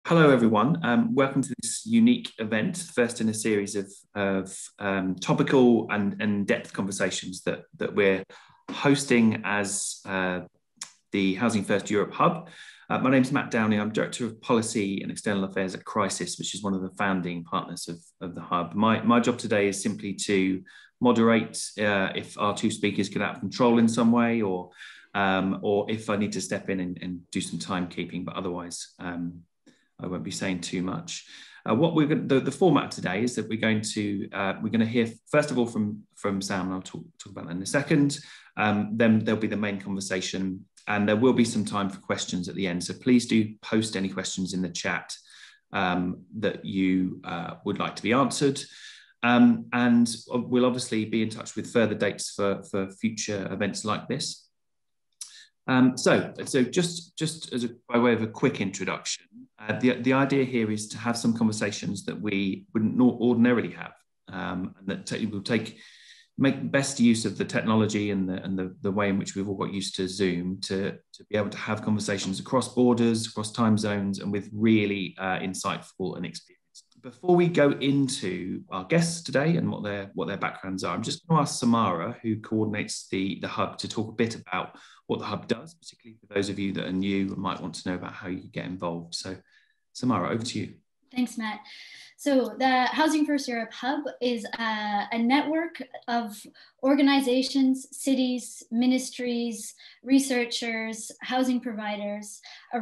Hello, everyone. Welcome to this unique event, first in a series of topical and in-depth conversations that we're hosting as the Housing First Europe Hub. My name is Matt Downey. I'm Director of Policy and External Affairs at Crisis, which is one of the founding partners of the Hub. My job today is simply to moderate if our two speakers get out of control in some way, or if I need to step in and do some timekeeping, but otherwise, I won't be saying too much. What we're going the format today is that we're going to hear first of all from Sam, and I'll talk about that in a second. Then there'll be the main conversation, and there will be some time for questions at the end. So please do post any questions in the chat that you would like to be answered. And we'll obviously be in touch with further dates for future events like this. So just by way of a quick introduction, the idea here is to have some conversations that we wouldn't ordinarily have, and that will make best use of the technology and the way in which we've all got used to Zoom to be able to have conversations across borders, across time zones, and with really insightful and experienced. Before we go into our guests today and what their backgrounds are, I'm just going to ask Samara, who coordinates the Hub, to talk a bit about what the Hub does, particularly for those of you that are new and might want to know about how you get involved. So Samara, over to you. Thanks, Matt. So the Housing First Europe Hub is a network of organizations, cities, ministries, researchers, housing providers, a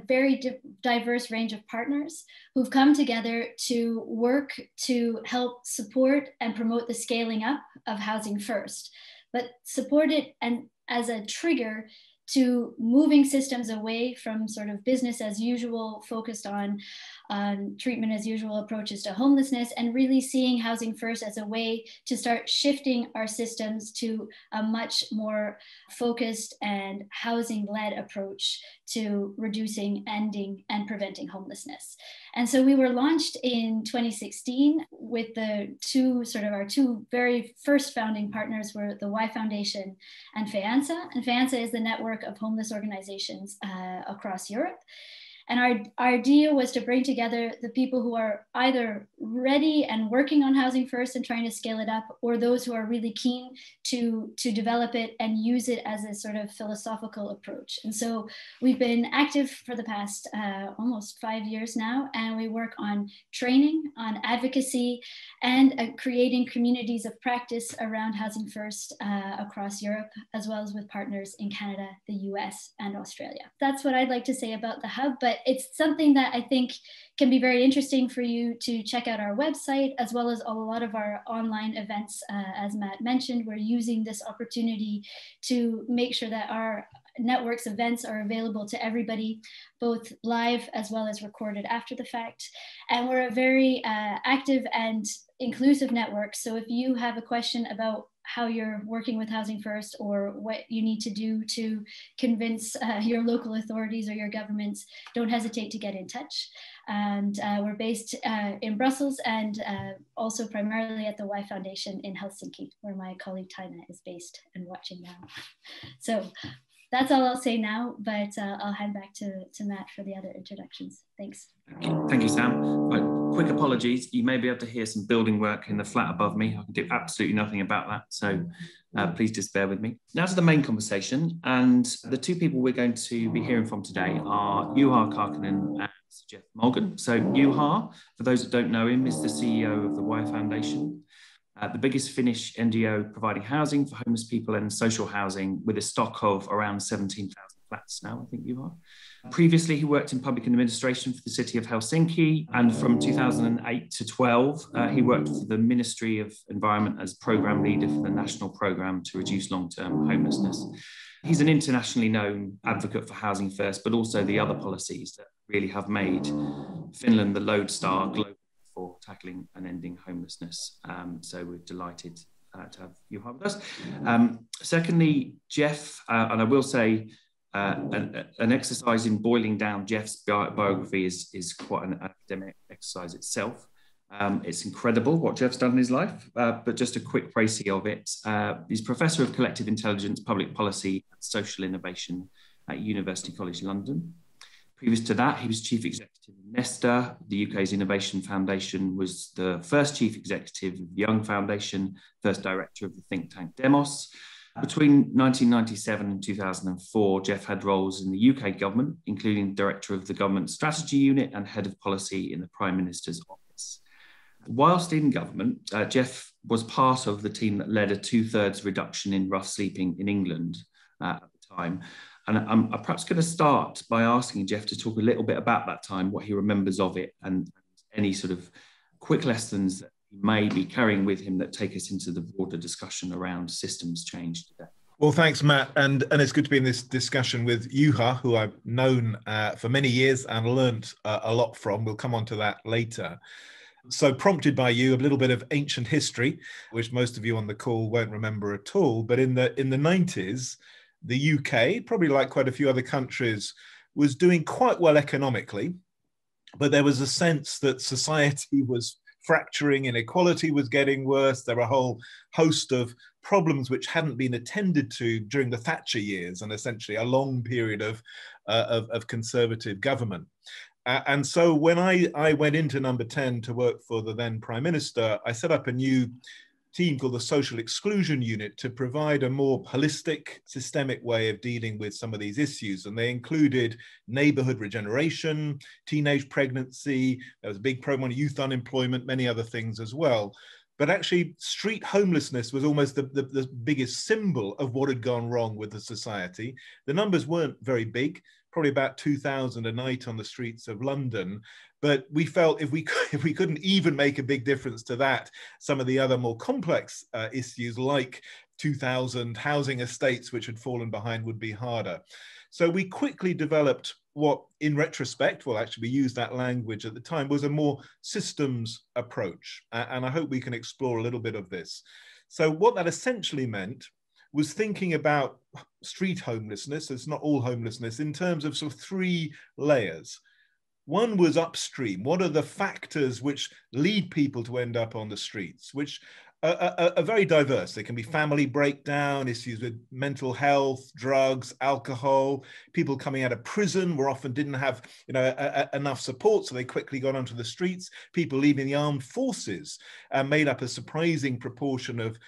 very diverse range of partners who've come together to work to help support and promote the scaling up of Housing First, but support it and as a trigger to moving systems away from sort of business as usual, focused on treatment as usual approaches to homelessness, and really seeing Housing First as a way to start shifting our systems to a much more focused and housing-led approach to reducing, ending, and preventing homelessness. And so we were launched in 2016 with our two very first founding partners were the Y Foundation and FEANSA. And FEANSA is the network of homeless organizations across Europe. And our idea was to bring together the people who are either ready and working on Housing First and trying to scale it up, or those who are really keen to develop it and use it as a sort of philosophical approach. And so we've been active for the past almost 5 years now, and we work on training, on advocacy, and creating communities of practice around Housing First across Europe, as well as with partners in Canada, the US, and Australia. That's what I'd like to say about the Hub, but it's something that I think can be very interesting for you to check out our website, as well as a lot of our online events. As Matt mentioned, we're using this opportunity to make sure that our network's events are available to everybody, both live as well as recorded after the fact. And we're a very active and inclusive network. So if you have a question about how you're working with Housing First, or what you need to do to convince your local authorities or your governments, don't hesitate to get in touch. And we're based in Brussels, and also primarily at the Y Foundation in Helsinki, where my colleague Taina is based and watching now. So that's all I'll say now, but I'll hand back to Matt for the other introductions. Thanks. Thank you, Sam. Quick apologies. You may be able to hear some building work in the flat above me. I can do absolutely nothing about that. So please just bear with me. Now to the main conversation. And the two people we're going to be hearing from today are Juha Karkkonen and Jeff Mulgan. So Juha, for those that don't know him, is the CEO of the Y Foundation, the biggest Finnish NGO providing housing for homeless people and social housing, with a stock of around 17,000 flats now, I think you are. Previously, he worked in public administration for the city of Helsinki, and from 2008 to 12, he worked for the Ministry of Environment as program leader for the national program to reduce long-term homelessness. He's an internationally known advocate for Housing First, but also the other policies that really have made Finland the lodestar globally for tackling and ending homelessness. So we're delighted to have Juha with us. Secondly, Jeff, and I will say, an exercise in boiling down Jeff's biography is quite an academic exercise itself. It's incredible what Jeff's done in his life, but just a quick précis of it. He's Professor of Collective Intelligence, Public Policy and Social Innovation at University College London. Previous to that, he was chief executive of Nesta, the UK's Innovation Foundation, was the first chief executive of Young Foundation, first director of the think tank Demos. Between 1997 and 2004, Jeff had roles in the UK government, including director of the government strategy unit and head of policy in the Prime Minister's office. Whilst in government, Jeff was part of the team that led a 2/3 reduction in rough sleeping in England at the time. And I'm perhaps going to start by asking Jeff to talk a little bit about that time, what he remembers of it, and any sort of quick lessons that he may be carrying with him that take us into the broader discussion around systems change today. Well, thanks, Matt. And it's good to be in this discussion with Juha, who I've known for many years and learnt a lot from. We'll come on to that later. So prompted by you, a little bit of ancient history, which most of you on the call won't remember at all. But in the 90s, the UK, probably like quite a few other countries, was doing quite well economically, but there was a sense that society was fracturing, inequality was getting worse. There were a whole host of problems which hadn't been attended to during the Thatcher years and essentially a long period of Conservative government. And so when I went into Number 10 to work for the then Prime Minister, I set up a new team called the Social Exclusion Unit to provide a more holistic, systemic way of dealing with some of these issues. And they included neighborhood regeneration, teenage pregnancy, there was a big program on youth unemployment, many other things as well. But actually, street homelessness was almost the biggest symbol of what had gone wrong with the society. The numbers weren't very big, probably about 2,000 a night on the streets of London. But we felt if we couldn't even make a big difference to that, some of the other more complex issues like 2,000 housing estates which had fallen behind would be harder. So we quickly developed what, in retrospect, well, actually we used that language at the time, was a more systems approach. And I hope we can explore a little bit of this. So what that essentially meant was thinking about street homelessness, it's not all homelessness, in terms of sort of three layers. One was upstream. What are the factors which lead people to end up on the streets, which are very diverse. They can be family breakdown, issues with mental health, drugs, alcohol, people coming out of prison who often didn't have enough support, so they quickly got onto the streets. People leaving the armed forces made up a surprising proportion of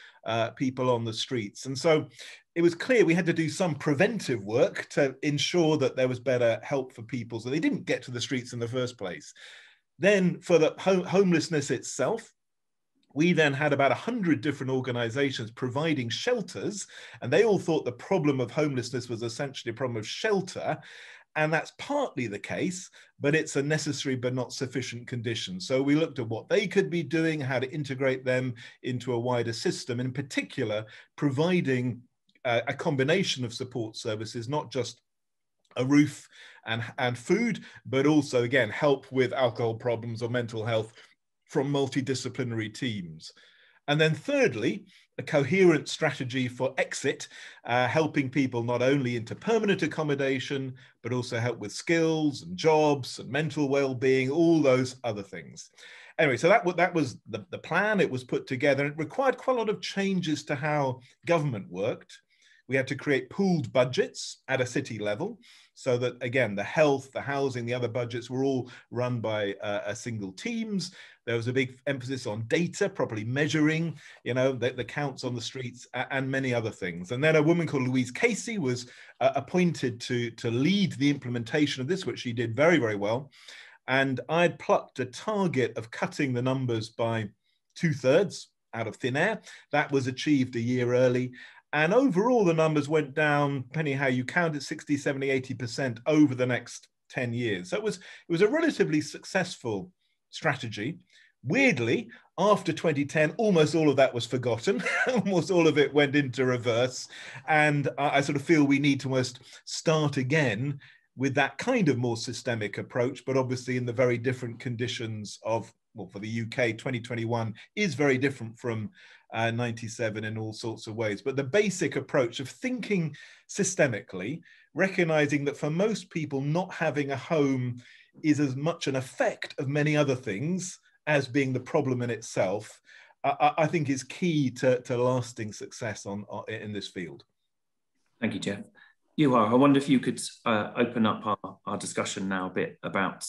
people on the streets. And so it was clear we had to do some preventive work to ensure that there was better help for people so they didn't get to the streets in the first place. Then for the homelessness itself, we then had about 100 different organizations providing shelters, and they all thought the problem of homelessness was essentially a problem of shelter. And that's partly the case, but it's a necessary but not sufficient condition. So we looked at what they could be doing, how to integrate them into a wider system, in particular, providing a combination of support services, not just a roof and food, but also, again, help with alcohol problems or mental health from multidisciplinary teams. And then thirdly, a coherent strategy for exit, helping people not only into permanent accommodation, but also help with skills and jobs and mental well-being, all those other things. Anyway, so that was the plan. It was put together. It required quite a lot of changes to how government worked. We had to create pooled budgets at a city level so that, again, the health, the housing, the other budgets were all run by single teams. There was a big emphasis on data, properly measuring, the counts on the streets and many other things. And then a woman called Louise Casey was appointed to lead the implementation of this, which she did very, very well. And I'd plucked a target of cutting the numbers by 2/3 out of thin air. That was achieved a year early. And overall, the numbers went down, depending how you count it, 60, 70, 80% over the next 10 years. So it was a relatively successful strategy. Weirdly, after 2010, almost all of that was forgotten. Almost all of it went into reverse. And I sort of feel we need to almost start again with that kind of more systemic approach, but obviously in the very different conditions of, well, for the UK, 2021 is very different from 97 in all sorts of ways. But the basic approach of thinking systemically, recognizing that for most people, not having a home is as much an effect of many other things as being the problem in itself, I think is key to lasting success in this field. Thank you, Jeff. Juha, I wonder if you could open up our discussion now a bit about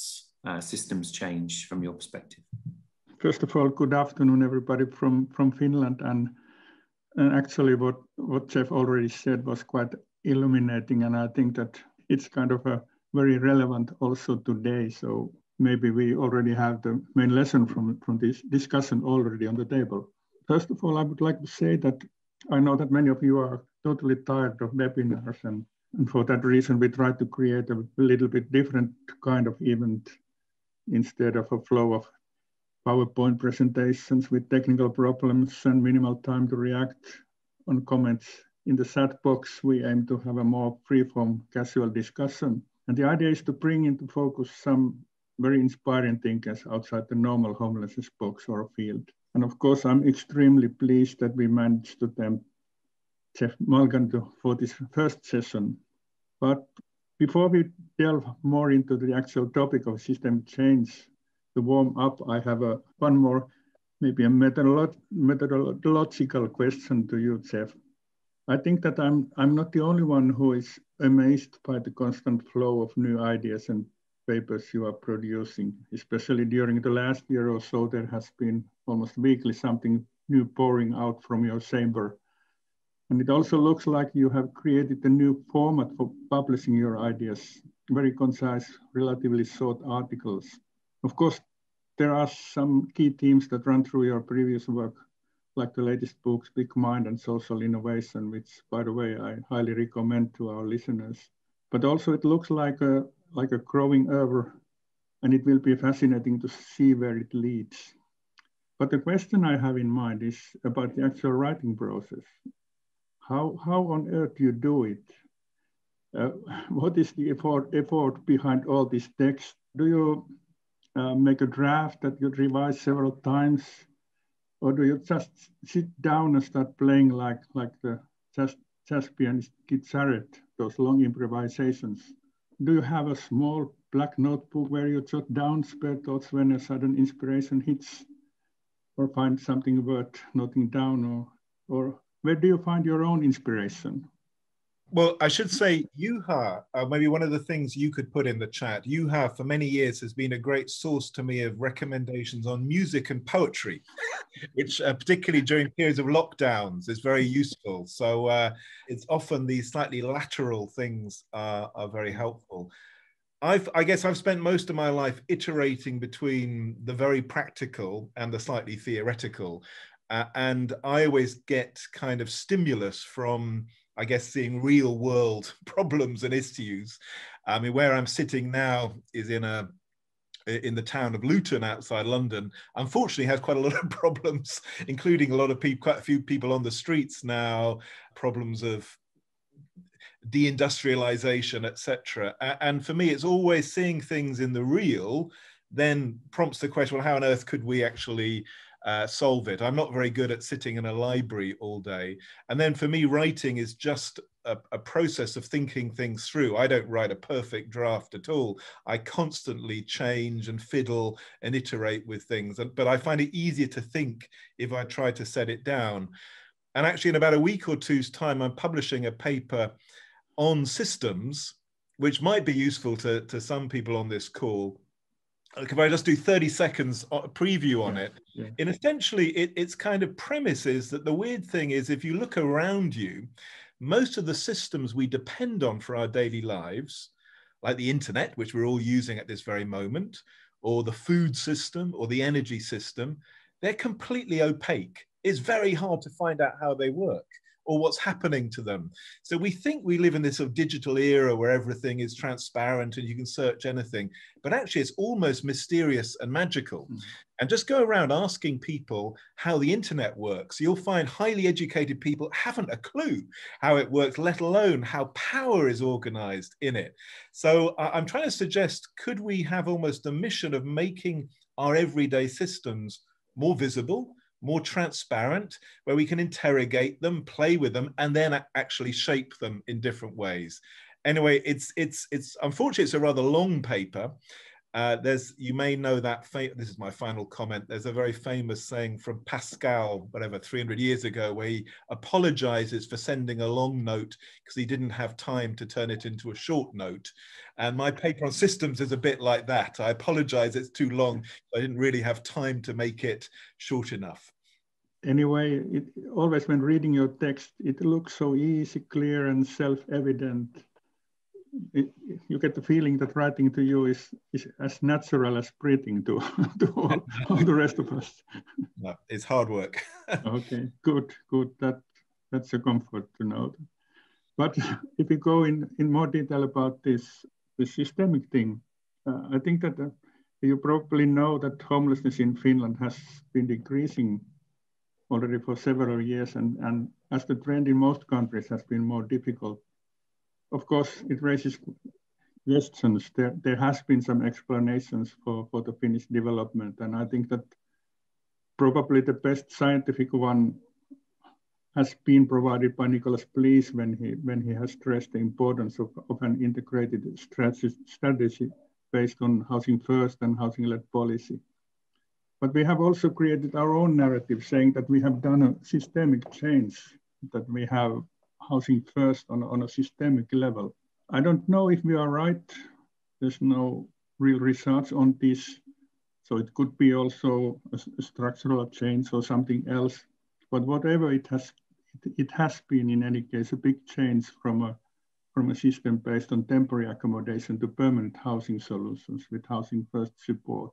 systems change from your perspective. First of all, good afternoon, everybody from Finland. And actually what Jeff already said was quite illuminating. And I think that it's kind of a very relevant also today. So maybe we already have the main lesson from this discussion already on the table. First of all, I would like to say that I know that many of you are totally tired of webinars, and for that reason, we try to create a little bit different kind of event instead of a flow of PowerPoint presentations with technical problems and minimal time to react on comments. In the chat box, we aim to have a more free-form casual discussion. And the idea is to bring into focus some very inspiring thinkers outside the normal homelessness box or field. And of course, I'm extremely pleased that we managed to tempt Jeff Malgan for this first session. But before we delve more into the actual topic of system change, to warm up, I have one more, maybe a methodological question to you, Jeff. I think that I'm not the only one who is amazed by the constant flow of new ideas and papers you are producing, especially during the last year or so. There has been almost weekly something new pouring out from your chamber. And it also looks like you have created a new format for publishing your ideas, very concise, relatively short articles. Of course, there are some key themes that run through your previous work, like the latest books, Big Mind and Social Innovation, which, by the way, I highly recommend to our listeners. But also it looks like a growing over, and it will be fascinating to see where it leads. But the question I have in mind is about the actual writing process. How on earth do you do it? What is the effort behind all this text? Do you make a draft that you revise several times? Or do you just sit down and start playing like the jazz pianist Keith Jarrett, those long improvisations? Do you have a small black notebook where you jot down spare thoughts when a sudden inspiration hits? Or find something worth noting down? Or where do you find your own inspiration? Well, I should say, Juha, maybe one of the things you could put in the chat, Juha for many years has been a great source to me of recommendations on music and poetry, which particularly during periods of lockdowns is very useful. So it's often these slightly lateral things are very helpful. I guess I've spent most of my life iterating between the very practical and the slightly theoretical. And I always get kind of stimulus from, I guess, seeing real world problems and issues. I mean, where I'm sitting now is in the town of Luton outside London. Unfortunately, has quite a lot of problems, including a lot of people, quite a few people on the streets now, problems of deindustrialization, etc. And for me, it's always seeing things in the real then prompts the question, well, how on earth could we actually solve it? I'm not very good at sitting in a library all day. And then for me, writing is just a process of thinking things through. I don't write a perfect draft at all. I constantly change and fiddle and iterate with things. But I find it easier to think if I try to set it down. And actually, in about a week or two's time, I'm publishing a paper on systems, which might be useful to some people on this call. If I just do 30 seconds preview on it, and essentially its kind of premise is that the weird thing is, if you look around you, most of the systems we depend on for our daily lives, like the internet, which we're all using at this very moment, or the food system or the energy system, they're completely opaque. It's very hard to find out how they work or what's happening to them. So we think we live in this sort of digital era where everything is transparent and you can search anything, but actually it's almost mysterious and magical. And just go around asking people how the internet works. You'll find highly educated people haven't a clue how it works, let alone how power is organized in it. So I'm trying to suggest, could we have almost a mission of making our everyday systems more visible, more transparent, where we can interrogate them, play with them, and then actually shape them in different ways. Anyway, it's unfortunately, it's a rather long paper. You may know that, this is my final comment, there's a very famous saying from Pascal, whatever, 300 years ago, where he apologizes for sending a long note because he didn't have time to turn it into a short note. And my paper on systems is a bit like that. I apologize, it's too long. I didn't really have time to make it short enough. Anyway, always when reading your text, it looks so easy, clear, and self-evident. You get the feeling that writing to you is as natural as breathing to all the rest of us. No, it's hard work. Okay, good. That's a comfort to know. But if you go in more detail about the systemic thing, I think that you probably know that homelessness in Finland has been decreasing already for several years, and as the trend in most countries has been more difficult. Of course, it raises questions. There has been some explanations for the Finnish development, and I think that probably the best scientific one has been provided by Nicholas Blees when he has stressed the importance of an integrated strategy based on housing first and housing-led policy. But we have also created our own narrative saying that we have done a systemic change, that we have housing first on a systemic level. I don't know if we are right. There's no real research on this. So it could be also a structural change or something else. But whatever it has been in any case a big change from a system based on temporary accommodation to permanent housing solutions with housing first support.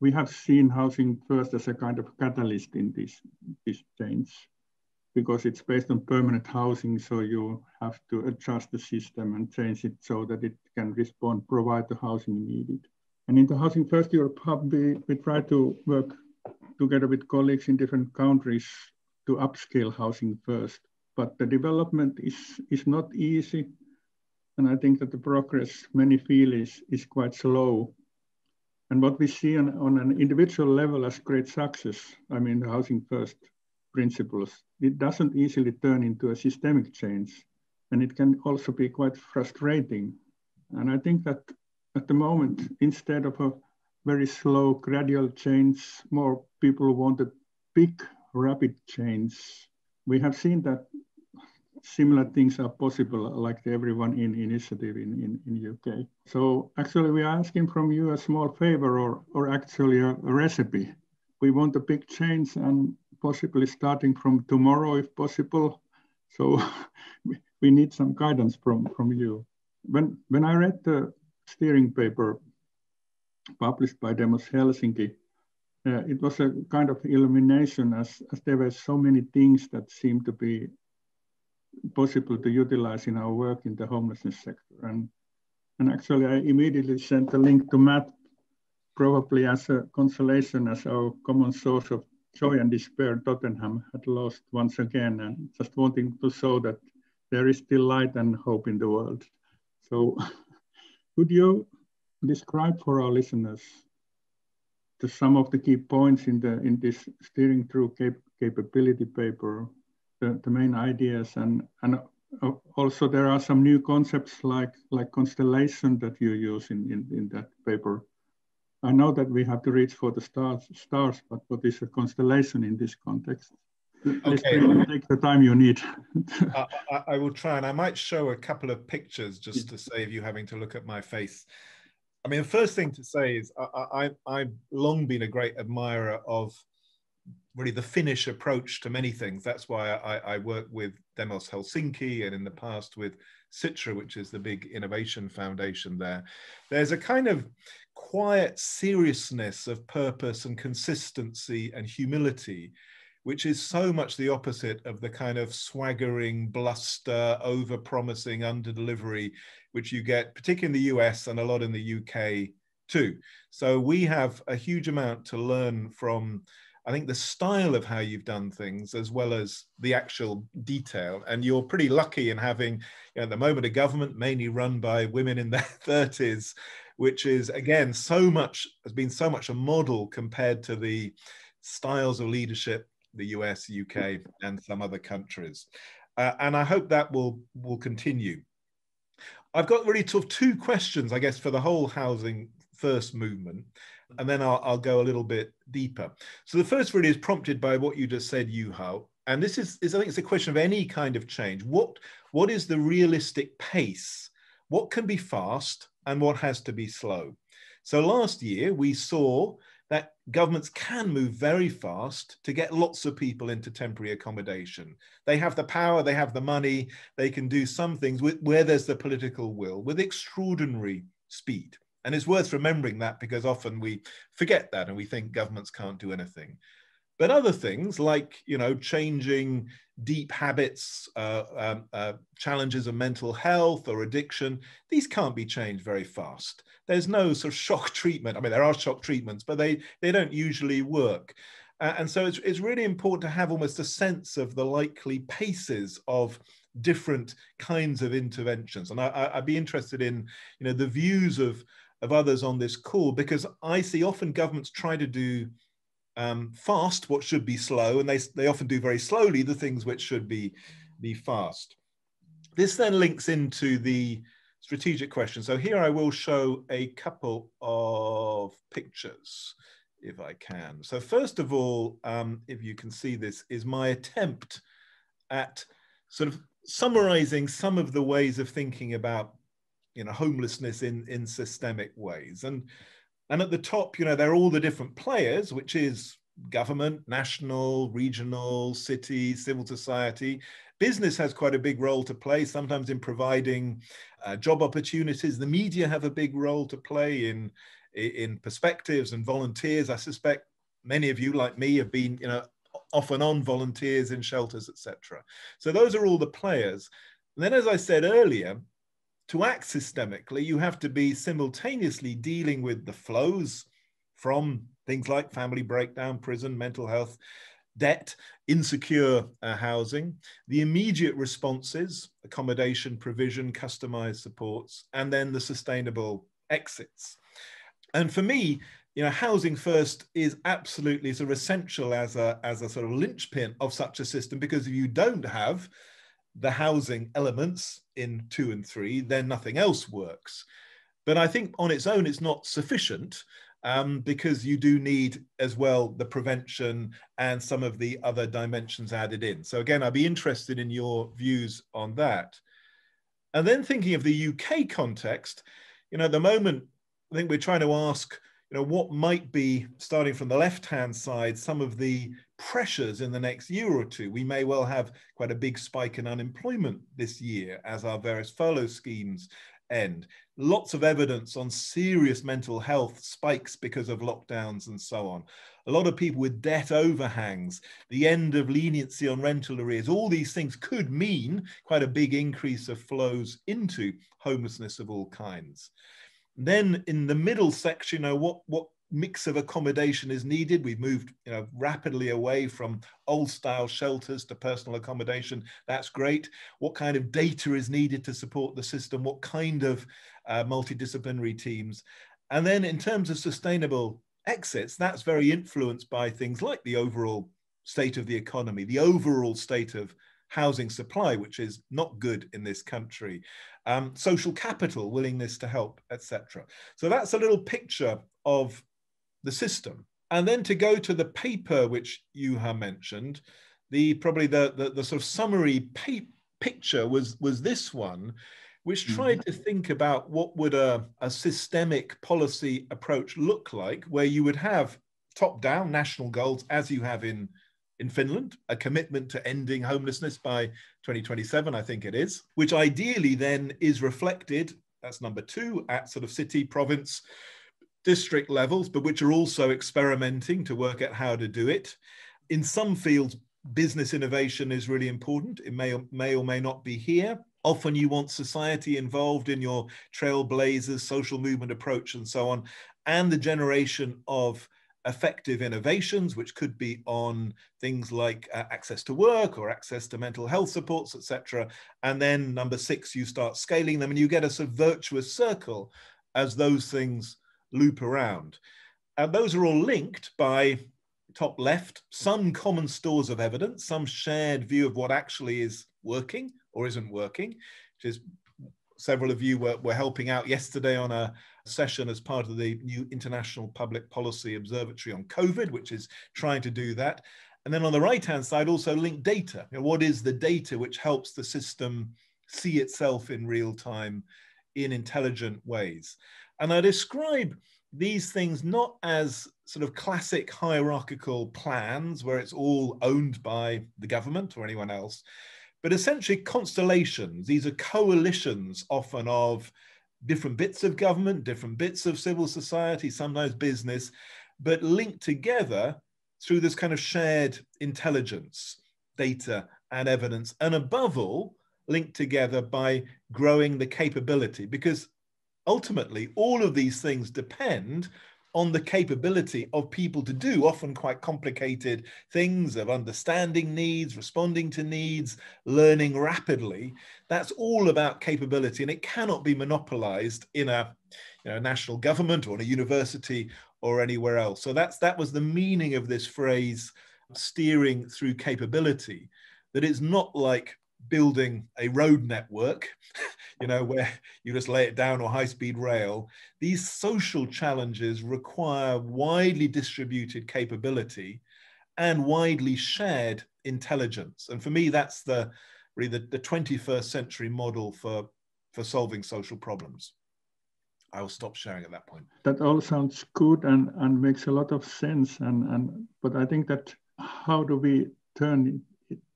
We have seen housing first as a kind of catalyst in this change, because it's based on permanent housing, so you have to adjust the system and change it so that it can provide the housing needed. And in the Housing First Europe Hub, we try to work together with colleagues in different countries to upscale housing first. But the development is not easy, and I think that the progress many feel is quite slow. And what we see on an individual level as great success, I mean, the housing first principles, it doesn't easily turn into a systemic change. And it can also be quite frustrating. And I think that at the moment, instead of a very slow, gradual change, more people want a big, rapid change. We have seen that similar things are possible, like the Everyone In initiative in UK. So actually we are asking from you a small favor or actually a recipe. We want a big change and possibly starting from tomorrow if possible. So we need some guidance from you. When I read the steering paper published by Demos Helsinki, it was a kind of illumination as there were so many things that seemed to be possible to utilize in our work in the homelessness sector. And actually I immediately sent a link to Matt, probably as a consolation, as our common source of joy and despair Tottenham had lost once again, and just wanting to show that there is still light and hope in the world. So could you describe for our listeners some of the key points in this steering through capability paper, the main ideas, and also there are some new concepts like constellation that you use in that paper. I know that we have to reach for the stars, but what is a constellation in this context? Okay. Take the time you need. I will try, and I might show a couple of pictures just to save you having to look at my face. I mean, the first thing to say is I've long been a great admirer of really the Finnish approach to many things. That's why I work with Demos Helsinki and in the past with Citra, which is the big innovation foundation there. There's a kind of quiet seriousness of purpose and consistency and humility, which is so much the opposite of the kind of swaggering, bluster, over-promising, under-delivery, which you get particularly in the US and a lot in the UK too. So we have a huge amount to learn from, I think, the style of how you've done things as well as the actual detail. And you're pretty lucky in having, at the moment, a government mainly run by women in their 30s, which is, again, has been so much a model compared to the styles of leadership the US, UK, and some other countries. And I hope that will continue. I've got really sort of two questions, I guess, for the whole housing first movement, and then I'll go a little bit deeper. So the first really is prompted by what you just said, Juha, and this is I think it's a question of any kind of change. What is the realistic pace? What can be fast and what has to be slow? So last year we saw that governments can move very fast to get lots of people into temporary accommodation. They have the power, they have the money, they can do some things where there's the political will with extraordinary speed. And it's worth remembering that, because often we forget that and we think governments can't do anything. But other things like, changing deep habits, challenges of mental health or addiction, these can't be changed very fast. There's no sort of shock treatment. I mean, there are shock treatments, but they don't usually work. And so it's really important to have almost a sense of the likely paces of different kinds of interventions. And I'd be interested in, the views of others on this call, because I see often governments try to do fast what should be slow, and they often do very slowly the things which should be fast. This then links into the strategic question. So here I will show a couple of pictures, if I can. So first of all, if you can see this, is my attempt at sort of summarizing some of the ways of thinking about homelessness in systemic ways. And at the top, there are all the different players, which is government, national, regional, city, civil society. Business has quite a big role to play, sometimes in providing job opportunities. The media have a big role to play in perspectives and volunteers. I suspect many of you, like me, have been, off and on volunteers in shelters, etc. So those are all the players. And then, as I said earlier, to act systemically, you have to be simultaneously dealing with the flows from things like family breakdown, prison, mental health, debt, insecure housing, the immediate responses, accommodation, provision, customized supports, and then the sustainable exits. And for me, housing first is absolutely sort of essential as a sort of linchpin of such a system, because if you don't have the housing elements in 2 and 3, then nothing else works. But I think on its own, it's not sufficient, because you do need as well the prevention and some of the other dimensions added in. So again, I'd be interested in your views on that. And then thinking of the UK context, at the moment, I think we're trying to ask, what might be, starting from the left-hand side, some of the pressures in the next year or two. We may well have quite a big spike in unemployment this year as our various furlough schemes end. Lots of evidence on serious mental health spikes because of lockdowns and so on. A lot of people with debt overhangs, the end of leniency on rental arrears, all these things could mean quite a big increase of flows into homelessness of all kinds. Then in the middle section, what mix of accommodation is needed? We've moved rapidly away from old style shelters to personal accommodation. That's great. What kind of data is needed to support the system? What kind of multidisciplinary teams? And then in terms of sustainable exits, that's very influenced by things like the overall state of the economy, the overall state of housing supply, which is not good in this country, social capital, willingness to help, etc. So that's a little picture of the system. And then to go to the paper which Juha mentioned, probably the sort of summary picture was this one, which tried to think about what would a systemic policy approach look like, where you would have top-down national goals, as you have in Finland, a commitment to ending homelessness by 2027, I think it is, which ideally then is reflected, that's number 2, at sort of city, province, district levels, but which are also experimenting to work out how to do it. In some fields, business innovation is really important. It may or may not be here. Often you want society involved in your trailblazers, social movement approach and so on, and the generation of effective innovations, which could be on things like access to work or access to mental health supports, etc. And then number 6, you start scaling them and you get a sort of virtuous circle as those things loop around. And those are all linked by, top left, some common stores of evidence, some shared view of what actually is working or isn't working, which is several of you were helping out yesterday on a session as part of the new International Public Policy Observatory on COVID, which is trying to do that. And then on the right-hand side, also linked data. You know, what is the data which helps the system see itself in real time in intelligent ways? And I describe these things not as sort of classic hierarchical plans where it's all owned by the government or anyone else, but essentially constellations. These are coalitions often of different bits of government, different bits of civil society, sometimes business, but linked together through this kind of shared intelligence, data and evidence, and above all, linked together by growing the capability, because ultimately all of these things depend on the capability of people to do often quite complicated things of understanding needs, responding to needs, learning rapidly. That's all about capability, and it cannot be monopolized in a national government or in a university or anywhere else. So that was the meaning of this phrase, steering through capability, that it's not like building a road network, where you just lay it down, or high-speed rail. These social challenges require widely distributed capability and widely shared intelligence. And for me, that's really the 21st century model for solving social problems. I will stop sharing at that point. That all sounds good and makes a lot of sense. But I think that how do we turn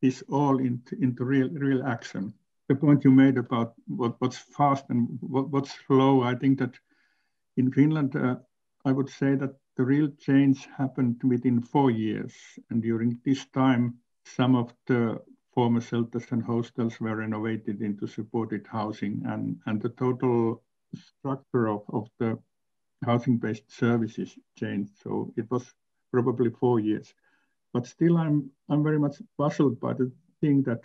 this all into real action? The point you made about what's fast and what's slow, I think that in Finland, I would say that the real change happened within 4 years. And during this time, some of the former shelters and hostels were renovated into supported housing, and the total structure of the housing-based services changed. So it was probably 4 years. But still, I'm very much puzzled by the thing that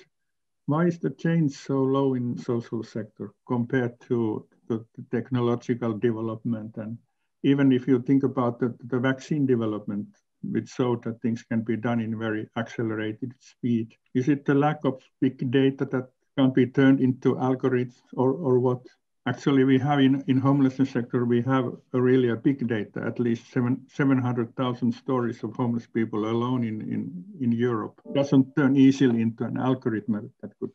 why is the change so low in social sector compared to the technological development? And even if you think about the vaccine development, which showed that things can be done in very accelerated speed, is it the lack of big data that can be turned into algorithms, or what? Actually, we have in homelessness sector, we have really a big data, at least 700,000 stories of homeless people alone in Europe. It doesn't turn easily into an algorithm that could.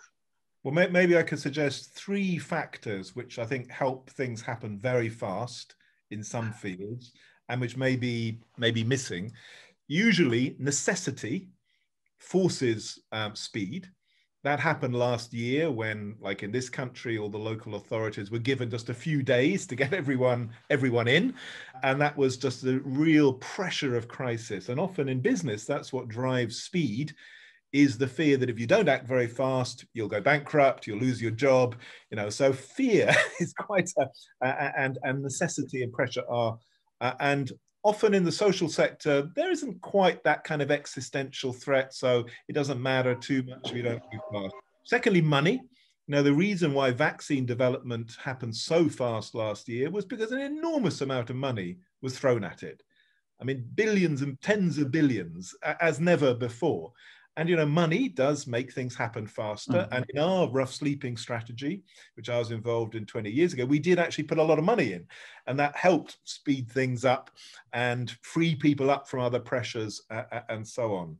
Well, maybe I could suggest 3 factors which I think help things happen very fast in some fields, and which may be missing. Usually, necessity forces speed. That happened last year when, like in this country, all the local authorities were given just a few days to get everyone in. And that was just the real pressure of crisis. And often in business, that's what drives speed, is the fear that if you don't act very fast, you'll go bankrupt, you'll lose your job. So fear is quite and necessity and pressure are, and often in the social sector, there isn't quite that kind of existential threat, so it doesn't matter too much if you don't move fast. Secondly, money. The reason why vaccine development happened so fast last year was because an enormous amount of money was thrown at it. I mean, billions and tens of billions, as never before. And, money does make things happen faster. And in our rough sleeping strategy, which I was involved in 20 years ago, we did actually put a lot of money in. And that helped speed things up and free people up from other pressures and so on.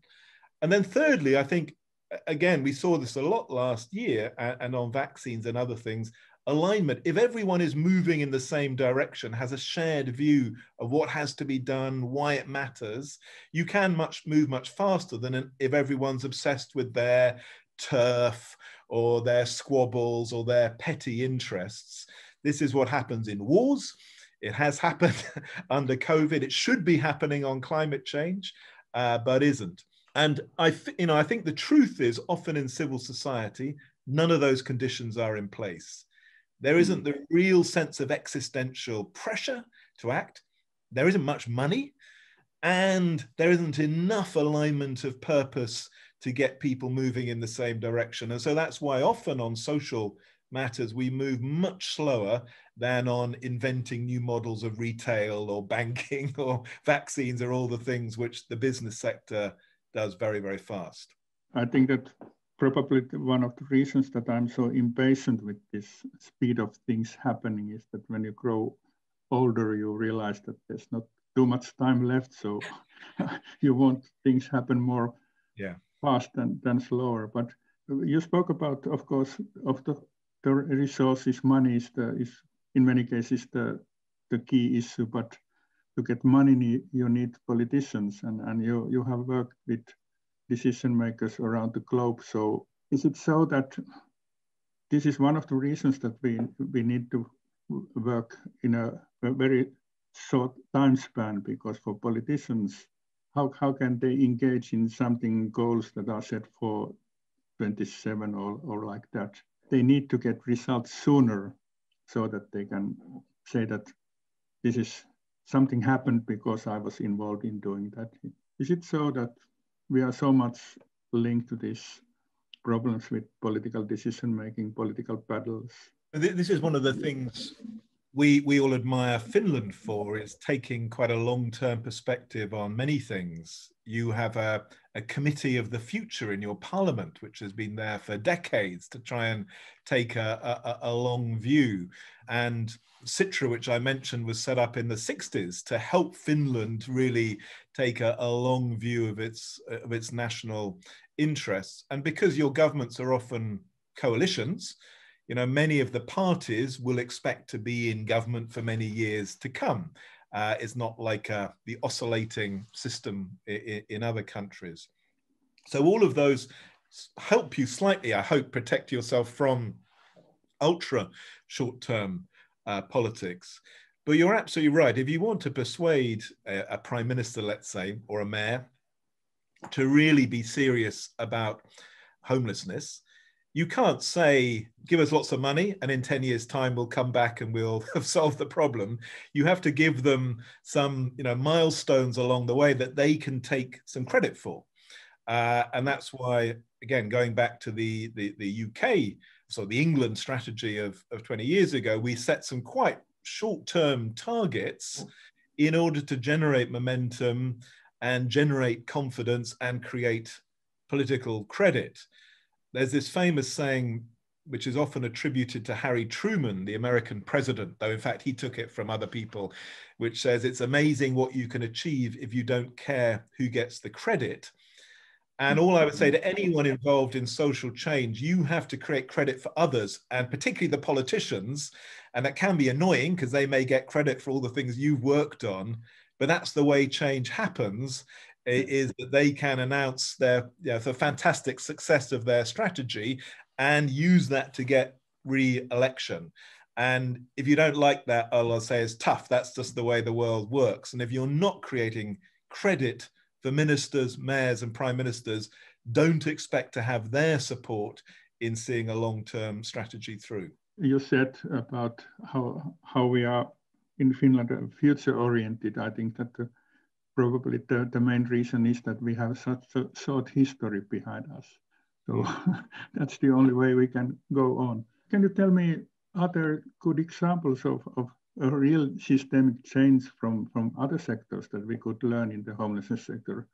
And then thirdly, I think, again, we saw this a lot last year and on vaccines and other things, alignment. If everyone is moving in the same direction, has a shared view of what has to be done, why it matters, you can move much faster than if everyone's obsessed with their turf or their squabbles or their petty interests. This is what happens in wars. It has happened under COVID. It should be happening on climate change, but isn't. And I think the truth is often in civil society, none of those conditions are in place. There isn't the real sense of existential pressure to act. There isn't much money, and there isn't enough alignment of purpose to get people moving in the same direction. And so that's why often on social matters, we move much slower than on inventing new models of retail or banking or vaccines or all the things which the business sector does very, very fast. I think that probably one of the reasons that I'm so impatient with this speed of things happening is that when you grow older, you realize that there's not too much time left. So you want things happen more fast than slower. But you spoke about, of course, of the resources. Money is in many cases the key issue. But to get money, you need politicians, and you have worked with decision makers around the globe. So is it so that this is one of the reasons that we need to work in a very short time span? Because for politicians, how can they engage in something, goals that are set for 27 or like that? They need to get results sooner so that they can say that this is something happened because I was involved in doing that. Is it so that we are so much linked to these problems with political decision-making, political battles? This is one of the things we all admire Finland for, is taking quite a long-term perspective on many things. You have a committee of the future in your parliament, which has been there for decades to try and take a long view. And Sitra, which I mentioned, was set up in the 60s to help Finland really take a long view of its national interests. And because your governments are often coalitions, you know, many of the parties will expect to be in government for many years to come. It's not like the oscillating system in other countries. So all of those help you slightly, I hope, protect yourself from ultra short-term politics. But you're absolutely right. If you want to persuade a prime minister, let's say, or a mayor, to really be serious about homelessness, you can't say, give us lots of money and in 10 years' time we'll come back and we'll have solved the problem. You have to give them some, you know, milestones along the way that they can take some credit for. And that's why, again, going back to the UK, so the England strategy of 20 years ago, we set some quite short-term targets in order to generate momentum and generate confidence and create political credit. There's this famous saying, which is often attributed to Harry Truman, the American president, though in fact he took it from other people, which says it's amazing what you can achieve if you don't care who gets the credit. And all I would say to anyone involved in social change, you have to create credit for others, and particularly the politicians. And that can be annoying because they may get credit for all the things you've worked on, but that's the way change happens, is that they can announce the fantastic success of their strategy and use that to get re-election. And if you don't like that, all I'll say is tough. That's just the way the world works. And if you're not creating credit for ministers, mayors, and prime ministers, don't expect to have their support in seeing a long-term strategy through. You said about how we are in Finland future-oriented. I think that probably the main reason is that we have such a short history behind us. So that's the only way we can go on. Can you tell me other good examples of a real systemic change from other sectors that we could learn in the homelessness sector?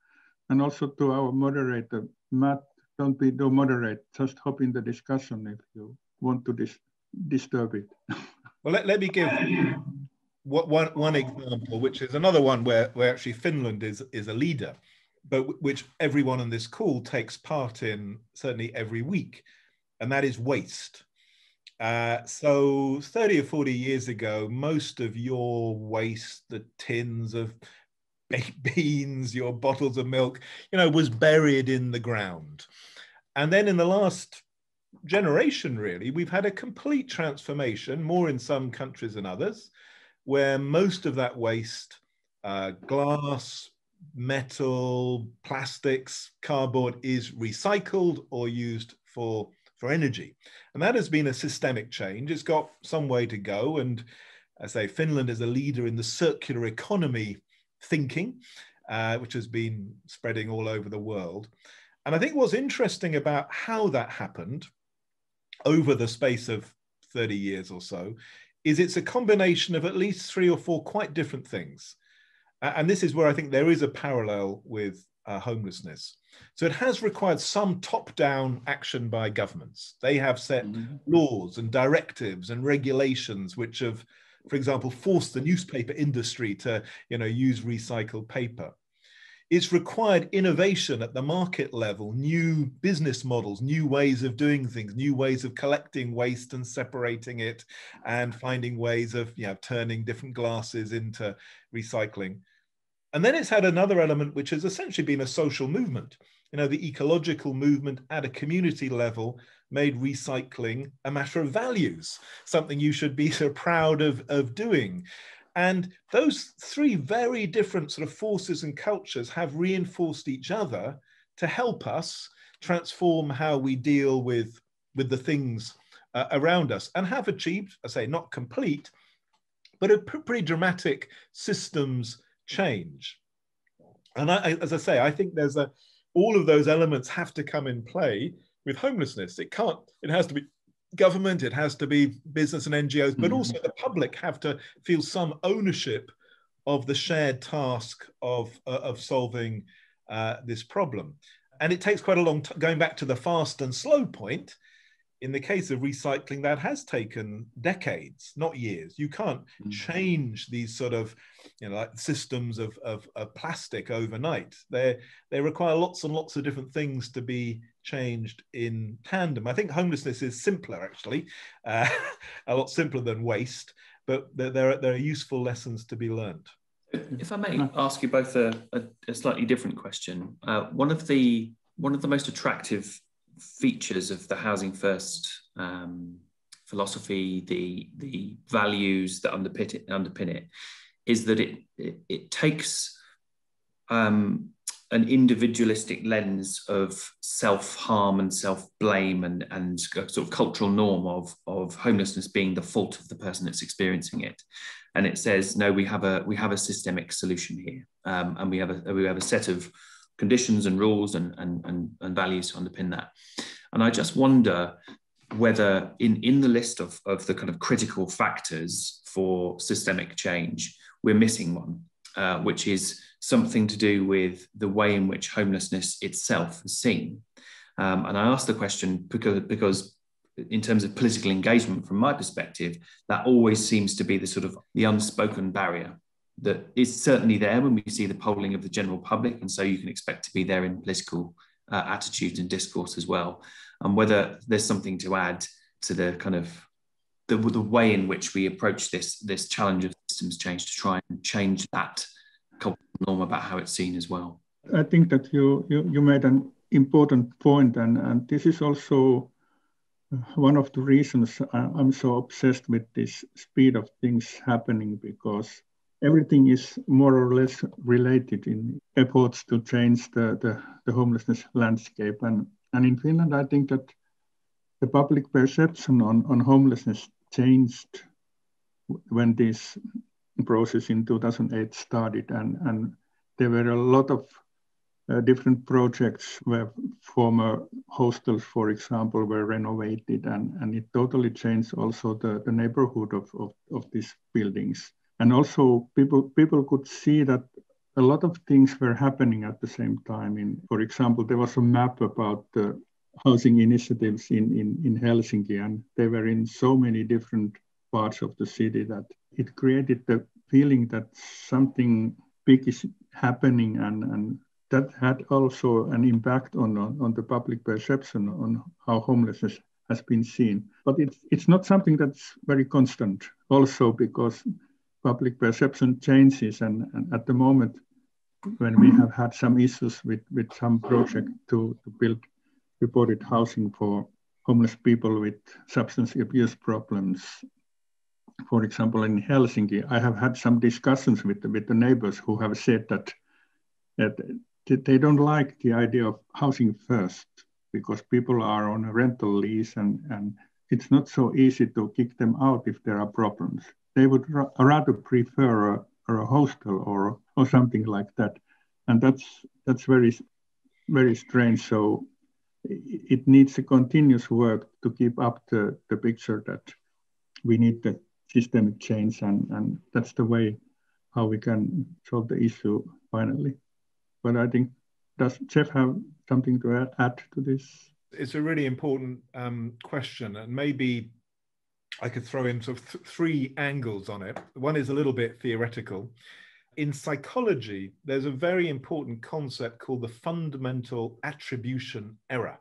And also to our moderator, Matt, don't be too moderate, just hop in the discussion if you want to disturb it. Well, let me give one example, which is another one where actually Finland is a leader, but which everyone on this call takes part in certainly every week, and that is waste. So 30 or 40 years ago, most of your waste, the tins of baked beans, your bottles of milk, was buried in the ground. And then in the last generation, really, we've had a complete transformation, more in some countries than others, where most of that waste, glass, metal, plastics, cardboard, is recycled or used for energy. And that has been a systemic change. It's got some way to go. And I say Finland is a leader in the circular economy thinking, which has been spreading all over the world. And I think what's interesting about how that happened over the space of 30 years or so is it's a combination of at least 3 or 4 quite different things. And this is where I think there is a parallel with homelessness. So it has required some top-down action by governments. They have set laws and directives and regulations which have, for example, forced the newspaper industry to, use recycled paper. It's required innovation at the market level, new business models, new ways of doing things, new ways of collecting waste and separating it, and finding ways of turning different glasses into recycling. And then it's had another element, which has essentially been a social movement. The ecological movement at a community level made recycling a matter of values, something you should be so proud of doing. And those three very different sort of forces and cultures have reinforced each other to help us transform how we deal with the things around us, and have achieved, I say, not complete, but a pretty dramatic systems change. And as I say, I think all of those elements have to come in play with homelessness. It has to be government, it has to be business and NGOs, but also the public have to feel some ownership of the shared task of solving this problem. And it takes quite a long time, going back to the fast and slow point. In the case of recycling, that has taken decades, not years. You can't change these sort of, like systems of plastic overnight. They require lots and lots of different things to be changed in tandem. I think homelessness is simpler, actually, a lot simpler than waste, but there are useful lessons to be learned. If I may ask you both a slightly different question. One of the most attractive features of the Housing First philosophy, the values that underpin it, is that it takes an individualistic lens of self-harm and self-blame and sort of cultural norm of homelessness being the fault of the person that's experiencing it, and it says, no, we have a systemic solution here, and we have a set of conditions and rules and values to underpin that. And I just wonder whether in the list of the kind of critical factors for systemic change, we're missing one, which is something to do with the way in which homelessness itself is seen. And I ask the question because in terms of political engagement, from my perspective, that always seems to be the sort of the unspoken barrier that is certainly there when we see the polling of the general public, and so you can expect to be there in political attitudes and discourse as well, and whether there's something to add to the kind of the way in which we approach this challenge of systems change to try and change that cultural norm about how it's seen as well. I think that you made an important point, and this is also one of the reasons I'm so obsessed with this speed of things happening, because everything is more or less related in efforts to change the homelessness landscape. And in Finland, I think that the public perception on homelessness changed when this process in 2008 started. And there were a lot of different projects where former hostels, for example, were renovated, and it totally changed also the neighborhood of these buildings. And also people could see that a lot of things were happening at the same time. For example, there was a map about the housing initiatives in Helsinki, and they were in so many different parts of the city that it created the feeling that something big is happening, and that had also an impact on the public perception on how homelessness has been seen. But it's not something that's very constant also, because public perception changes, and at the moment when we have had some issues with some project to build reported housing for homeless people with substance abuse problems, for example in Helsinki, I have had some discussions with the neighbors who have said that they don't like the idea of housing first, because people are on a rental lease, and it's not so easy to kick them out if there are problems. They would rather prefer a hostel or something like that, and that's very, very strange. So it needs a continuous work to keep up the picture that we need the systemic change, and that's the way how we can solve the issue finally. But I think Does Jeff have something to add to this? It's a really important question, and maybe I could throw in sort of three angles on it. One is a little bit theoretical. In psychology, there's a very important concept called the fundamental attribution error,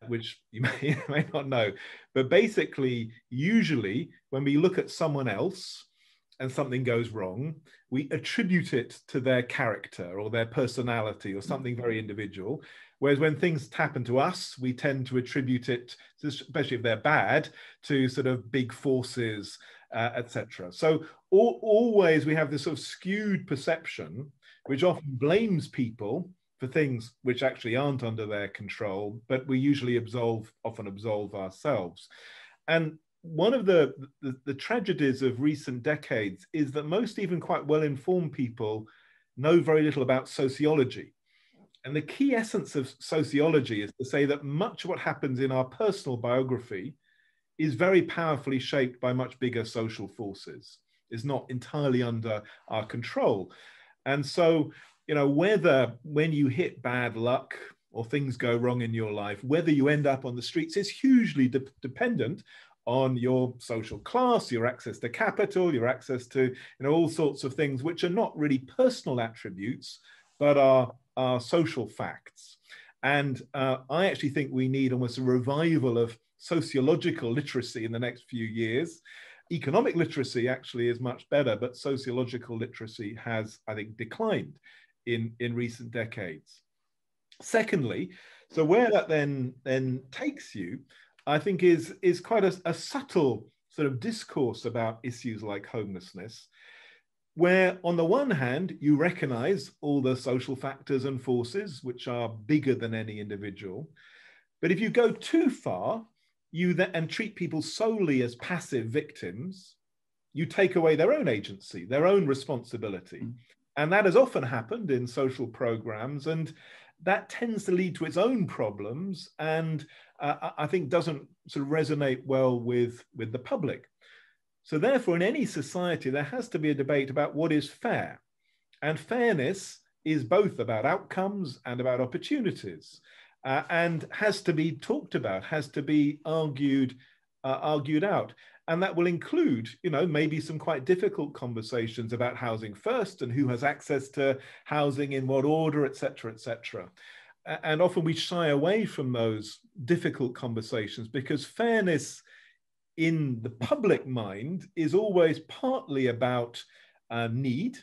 which you may not know. But basically, usually when we look at someone else and something goes wrong, we attribute it to their character or their personality or something very individual. Whereas when things happen to us, we tend to attribute it, especially if they're bad, to sort of big forces, etc. So always we have this sort of skewed perception, which often blames people for things which actually aren't under their control, but we usually often absolve ourselves. And one of the tragedies of recent decades is that most even quite well-informed people know very little about sociology. And the key essence of sociology is to say that much of what happens in our personal biography is very powerfully shaped by much bigger social forces, is not entirely under our control. And so, you know, whether when you hit bad luck or things go wrong in your life, whether you end up on the streets is hugely dependent on your social class, your access to capital, your access to, you know, all sorts of things which are not really personal attributes, but are social facts. And I actually think we need almost a revival of sociological literacy in the next few years. Economic literacy actually is much better, but sociological literacy has, I think, declined in recent decades. Secondly, so where that then takes you, I think is quite a subtle sort of discourse about issues like homelessness, where on the one hand, you recognize all the social factors and forces which are bigger than any individual. But if you go too far, and treat people solely as passive victims, you take away their own agency, their own responsibility. And that has often happened in social programs, and that tends to lead to its own problems, and I think doesn't sort of resonate well with the public. So therefore, in any society, there has to be a debate about what is fair. And fairness is both about outcomes and about opportunities, and has to be talked about, has to be argued out. And that will include, you know, maybe some quite difficult conversations about housing first and who has access to housing in what order, et cetera, et cetera. And often we shy away from those difficult conversations because fairness in the public mind is always partly about need,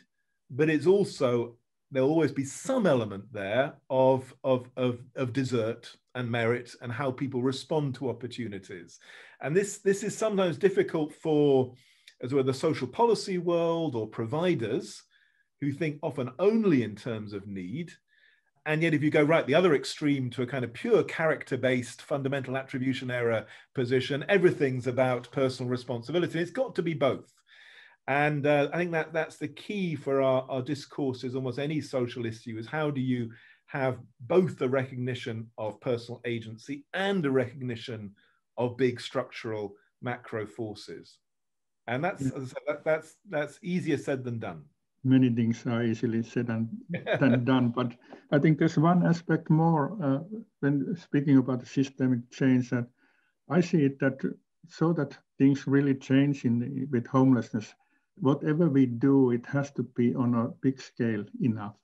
but it's also, there'll always be some element there of desert and merit and how people respond to opportunities. And this is sometimes difficult for, as well, the social policy world or providers who think often only in terms of need. And yet if you go right the other extreme to a kind of pure character-based fundamental attribution error position, everything's about personal responsibility. It's got to be both. And I think that's the key for our discourses, almost any social issue, is how do you have both the recognition of personal agency and a recognition of big structural macro forces. And that's easier said than done. Many things are easily said than done, but I think there's one aspect more when speaking about the systemic change that I see it that so that things really change with homelessness, whatever we do, it has to be on a big scale enough.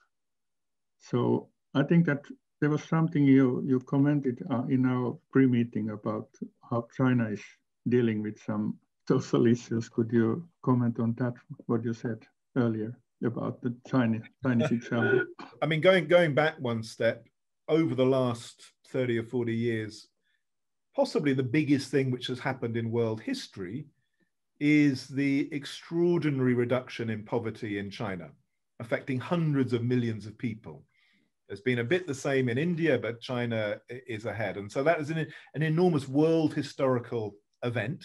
So I think that there was something you commented in our pre-meeting about how China is dealing with some social issues. Could you comment on that, what you said earlier about the Chinese example? I mean, going back one step, over the last 30 or 40 years, possibly the biggest thing which has happened in world history is the extraordinary reduction in poverty in China, affecting hundreds of millions of people. There's been a bit the same in India, but China is ahead. And so that is an enormous world historical event,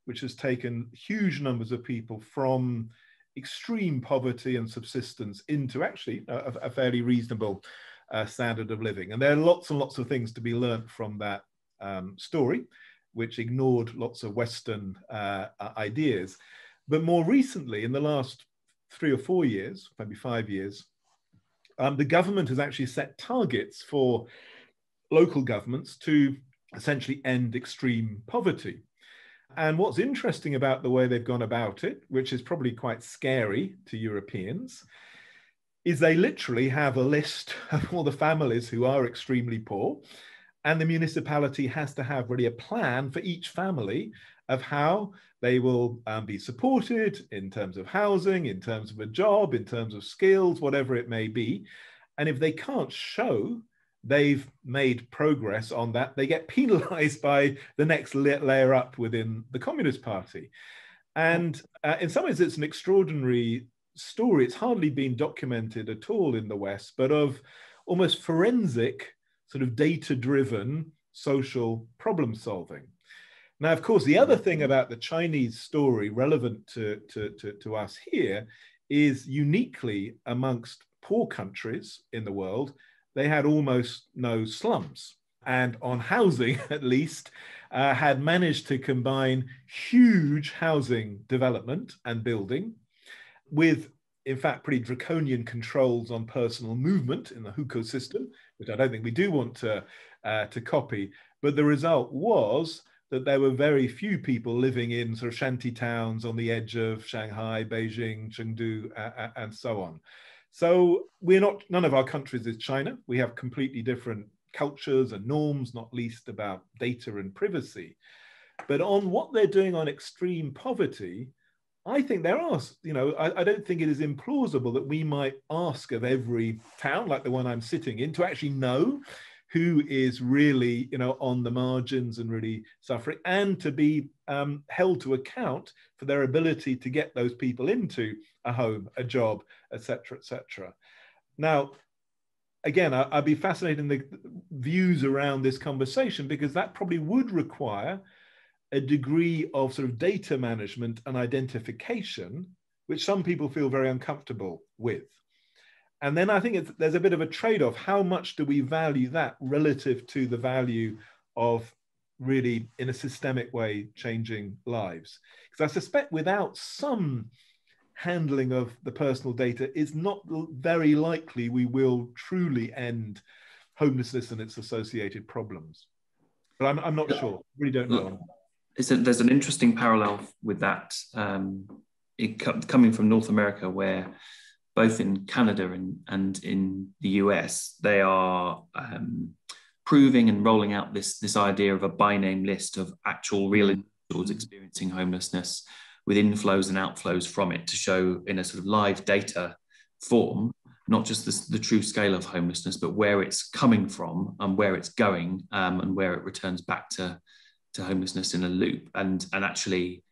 which has taken huge numbers of people from extreme poverty and subsistence into actually a fairly reasonable standard of living. And there are lots and lots of things to be learned from that story, which ignored lots of Western ideas. But more recently, in the last 3 or 4 years, maybe 5 years, the government has actually set targets for local governments to essentially end extreme poverty. And what's interesting about the way they've gone about it, which is probably quite scary to Europeans, is they literally have a list of all the families who are extremely poor, and the municipality has to have really a plan for each family of how they will be supported in terms of housing, in terms of a job, in terms of skills, whatever it may be. And if they can't show they've made progress on that, they get penalized by the next layer up within the Communist Party. And in some ways, it's an extraordinary story. It's hardly been documented at all in the West, but of almost forensic, sort of data-driven social problem solving. Now, of course, the other thing about the Chinese story relevant to us here is uniquely amongst poor countries in the world, they had almost no slums. And on housing, at least, had managed to combine huge housing development and building with, in fact, pretty draconian controls on personal movement in the hukou system, which I don't think we do want to copy. But the result was that there were very few people living in sort of shanty towns on the edge of Shanghai, Beijing, Chengdu, and so on. So none of our countries is China. We have completely different cultures and norms, not least about data and privacy. But on what they're doing on extreme poverty, I think there are, I don't think it is implausible that we might ask of every town, like the one I'm sitting in, to actually know who is really, on the margins and really suffering, and to be held to account for their ability to get those people into a home, a job, etc., etc. Now, again, I'd be fascinated in the views around this conversation, because that probably would require a degree of sort of data management and identification, which some people feel very uncomfortable with. And then I think there's a bit of a trade-off. How much do we value that relative to the value of really, in a systemic way, changing lives? Because I suspect without some handling of the personal data, it's not very likely we will truly end homelessness and its associated problems. But I'm not sure. Really don't know. There's an interesting parallel with that, coming from North America, where both in Canada and in the US, they are proving and rolling out this idea of a by name list of actual real individuals experiencing homelessness, with inflows and outflows from it, to show in a sort of live data form, not just the true scale of homelessness, but where it's coming from and where it's going, and where it returns back to homelessness in a loop. And actually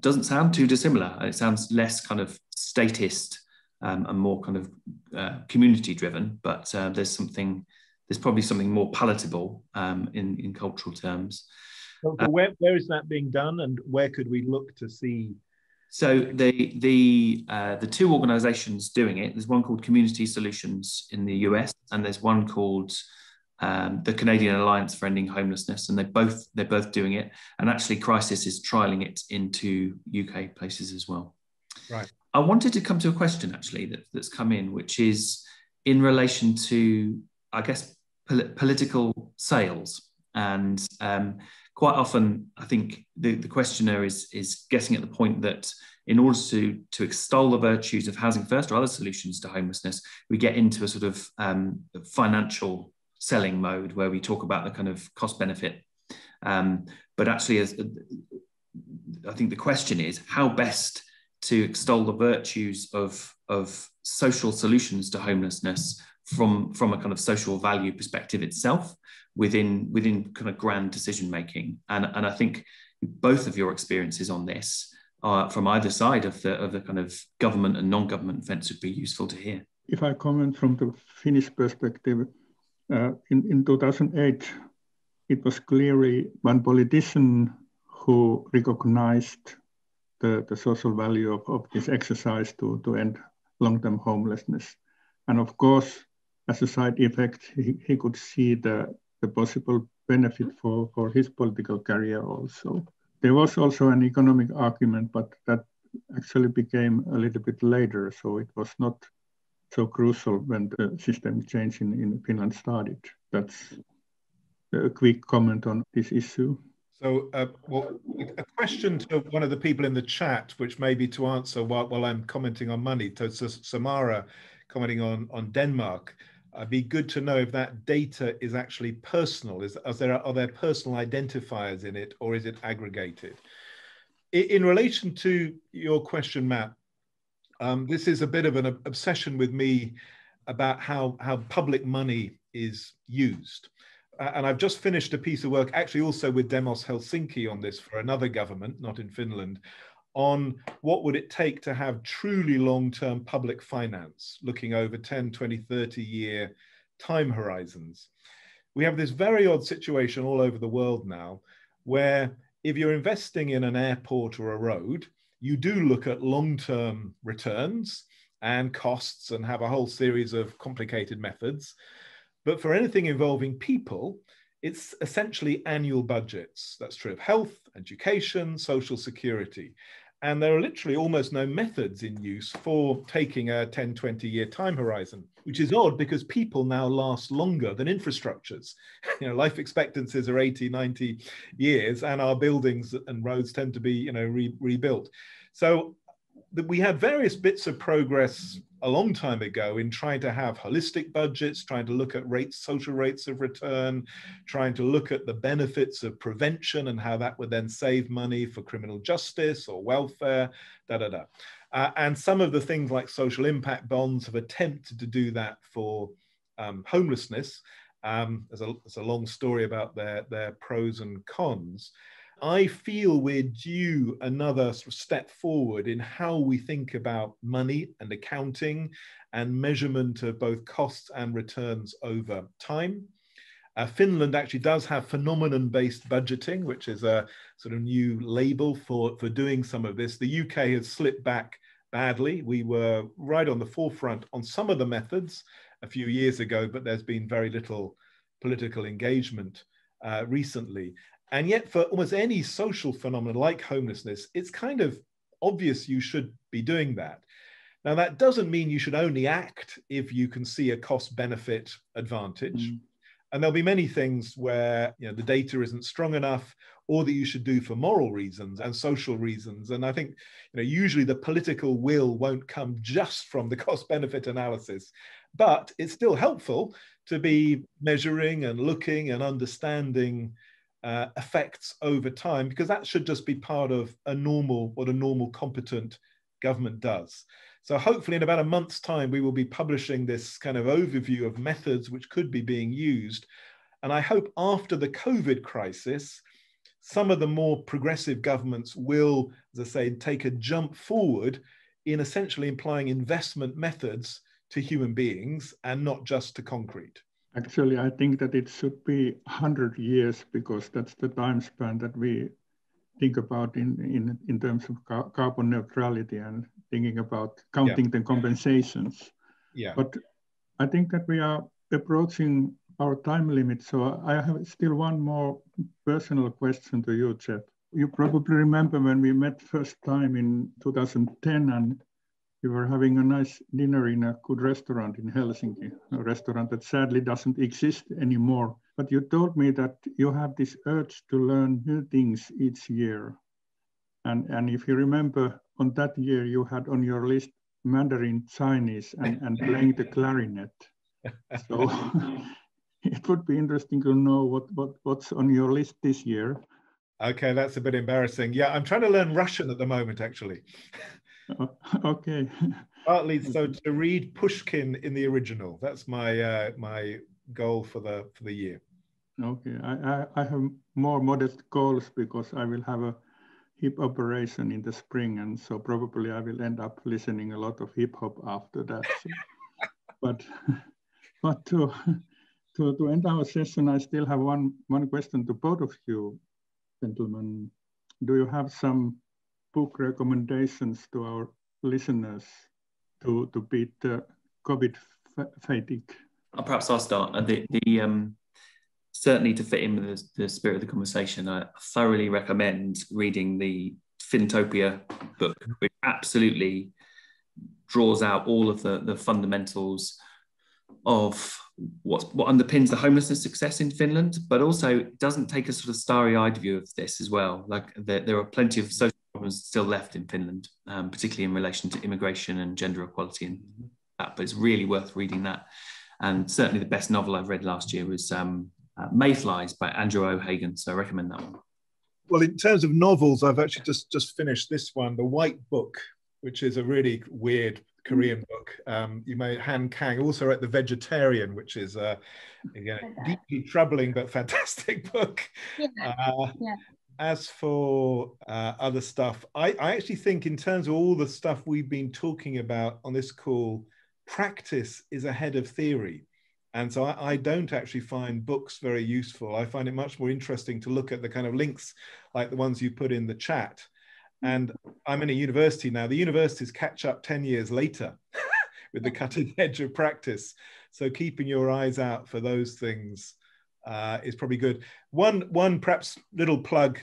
doesn't sound too dissimilar. It sounds less kind of statist and more kind of community driven, but there's probably something more palatable in cultural terms. So where is that being done, and where could we look to see? So the two organisations doing it, there's one called Community Solutions in the US, and there's one called the Canadian Alliance for Ending Homelessness, and they're both doing it. And actually, Crisis is trialling it into UK places as well. Right. I wanted to come to a question actually that's come in, which is in relation to, I guess, political sales. And quite often, I think the questioner is getting at the point that in order to extol the virtues of Housing First or other solutions to homelessness, we get into a sort of financial selling mode where we talk about the kind of cost benefit. But actually, I think the question is how best to extol the virtues of social solutions to homelessness from a kind of social value perspective itself within kind of grand decision making. And I think both of your experiences on this from either side of the kind of government and non-government fence would be useful to hear. If I comment from the Finnish perspective, in 2008, it was clearly one politician who recognized the social value of this exercise to end long-term homelessness. And of course, as a side effect, he could see the possible benefit for his political career also. There was also an economic argument, but that actually became a little bit later. So it was not so crucial when the systemic change in Finland started. That's a quick comment on this issue. So, well, a question to one of the people in the chat, which may be to answer while I'm commenting on money. So Samara commenting on Denmark. It'd be good to know if that data is actually personal. Are there personal identifiers in it, or is it aggregated? In relation to your question, Matt, this is a bit of an obsession with me about how public money is used. And I've just finished a piece of work, actually also with Demos Helsinki on this for another government, not in Finland, on what would it take to have truly long-term public finance, looking over 10, 20, 30-year time horizons. We have this very odd situation all over the world now, where if you're investing in an airport or a road, you do look at long-term returns and costs and have a whole series of complicated methods. But for anything involving people, it's essentially annual budgets. That's true of health, education, social security. And there are literally almost no methods in use for taking a 10, 20-year time horizon, which is odd because people now last longer than infrastructures. You know, life expectancies are 80, 90 years, and our buildings and roads tend to be, you know, rebuilt. So we had various bits of progress a long time ago in trying to have holistic budgets, trying to look at social rates of return, trying to look at the benefits of prevention and how that would then save money for criminal justice or welfare, and some of the things like social impact bonds have attempted to do that for homelessness. There's a long story about their pros and cons. I feel we're due another sort of step forward in how we think about money and accounting and measurement of both costs and returns over time. Finland actually does have phenomenon-based budgeting, which is a sort of new label for doing some of this. The UK has slipped back badly. We were right on the forefront on some of the methods a few years ago, but there's been very little political engagement recently. And yet for almost any social phenomenon like homelessness, it's kind of obvious you should be doing that. Now, that doesn't mean you should only act if you can see a cost-benefit advantage. And there'll be many things where, you know, the data isn't strong enough, or that you should do for moral reasons and social reasons. And I think, you know, usually the political will won't come just from the cost-benefit analysis, but it's still helpful to be measuring and looking and understanding effects over time, because that should just be part of what a normal competent government does. So hopefully in about a month's time, we will be publishing this kind of overview of methods which could be being used. And I hope after the COVID crisis, some of the more progressive governments will, as I say, take a jump forward in essentially implying investment methods to human beings and not just to concrete. Actually, I think that it should be 100 years, because that's the time span that we think about in terms of carbon neutrality and thinking about counting the compensations. Yeah. But I think that we are approaching our time limit. So I have still one more personal question to you, Chet. You probably remember when we met first time in 2010, and we were having a nice dinner in a good restaurant in Helsinki, a restaurant that sadly doesn't exist anymore. But you told me that you have this urge to learn new things each year. And if you remember, on that year, you had on your list Mandarin Chinese and playing the clarinet. So it would be interesting to know what's on your list this year. Okay, that's a bit embarrassing. Yeah, I'm trying to learn Russian at the moment, actually. Okay. Partly so to read Pushkin in the original. That's my my goal for the year. Okay, I have more modest goals because I will have a hip operation in the spring, and so probably I will end up listening a lot of hip hop after that. So. but to end our session, I still have one question to both of you, gentlemen. Do you have some book recommendations to our listeners to beat the COVID fatigue? Perhaps I'll start. Certainly to fit in with the spirit of the conversation, I thoroughly recommend reading the Fintopia book, which absolutely draws out all of the fundamentals of what underpins the homelessness success in Finland, but also doesn't take a sort of starry-eyed view of this as well. Like there are plenty of social problems still left in Finland, particularly in relation to immigration and gender equality and that, but it's really worth reading that. And certainly the best novel I've read last year was Mayflies by Andrew O'Hagan, so I recommend that one. Well, in terms of novels, I've actually just finished this one, The White Book, which is a really weird Korean book. You may Han Kang, also read The Vegetarian, which is again, deeply troubling but fantastic book. As for other stuff, I actually think in terms of all the stuff we've been talking about on this call, practice is ahead of theory. And so I don't actually find books very useful. I find it much more interesting to look at the kind of links like the ones you put in the chat. And I'm in a university now. The universities catch up 10 years later with the cutting edge of practice. So keeping your eyes out for those things is probably good. One perhaps little plug,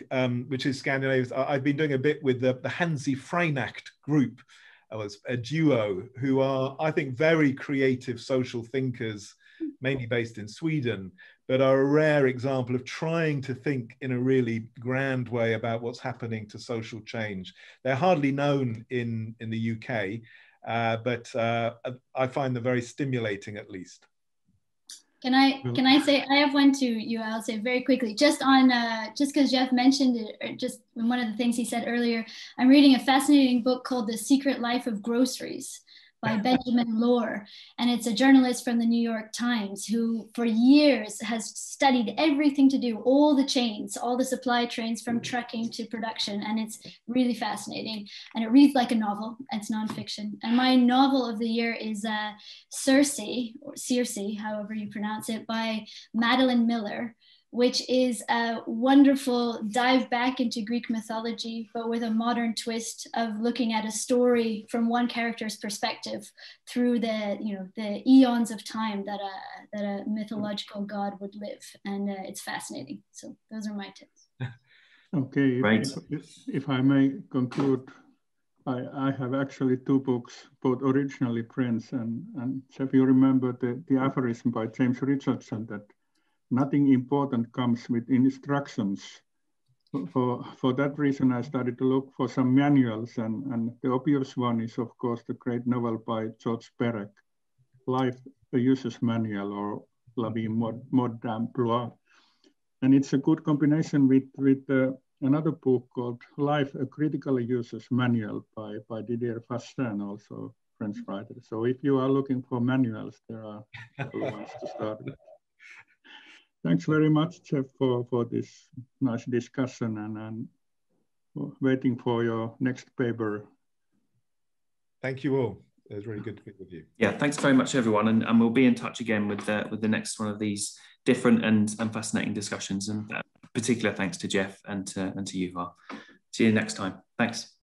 which is Scandinavian. I've been doing a bit with the Hansi Freinacht group. I was a duo who are, I think, very creative social thinkers, mainly based in Sweden, but are a rare example of trying to think in a really grand way about what's happening to social change. They're hardly known in the UK, but I find them very stimulating, at least. Can I say, I have one too, you, I'll say very quickly, just on, just because Jeff mentioned it, or just one of the things he said earlier, I'm reading a fascinating book called The Secret Life of Groceries by Benjamin Lohr. And it's a journalist from the New York Times who for years has studied everything to do, all the chains, all the supply chains from trucking to production. And it's really fascinating. And it reads like a novel, it's nonfiction. And my novel of the year is Circe, or Circe, however you pronounce it, by Madeline Miller, which is a wonderful dive back into Greek mythology, but with a modern twist of looking at a story from one character's perspective through the eons of time that a mythological god would live. And it's fascinating. So those are my tips. Okay, right. If I may conclude, I have actually two books, both originally Prince and if you remember the aphorism by James Richardson that nothing important comes with instructions. For that reason, I started to look for some manuals, and the obvious one is, of course, the great novel by George Perec, Life, a User's Manual, or La Vie Mode d'Emploi. And it's a good combination with another book called Life, a Critical User's Manual by Didier Fassin, also French writer. So if you are looking for manuals, there are ones to start with. Thanks very much, Jeff, for this nice discussion and waiting for your next paper. Thank you all. It was really good to be with you. Yeah, thanks very much, everyone. And we'll be in touch again with the next one of these different and fascinating discussions. And particular thanks to Jeff and to Juha. See you next time. Thanks.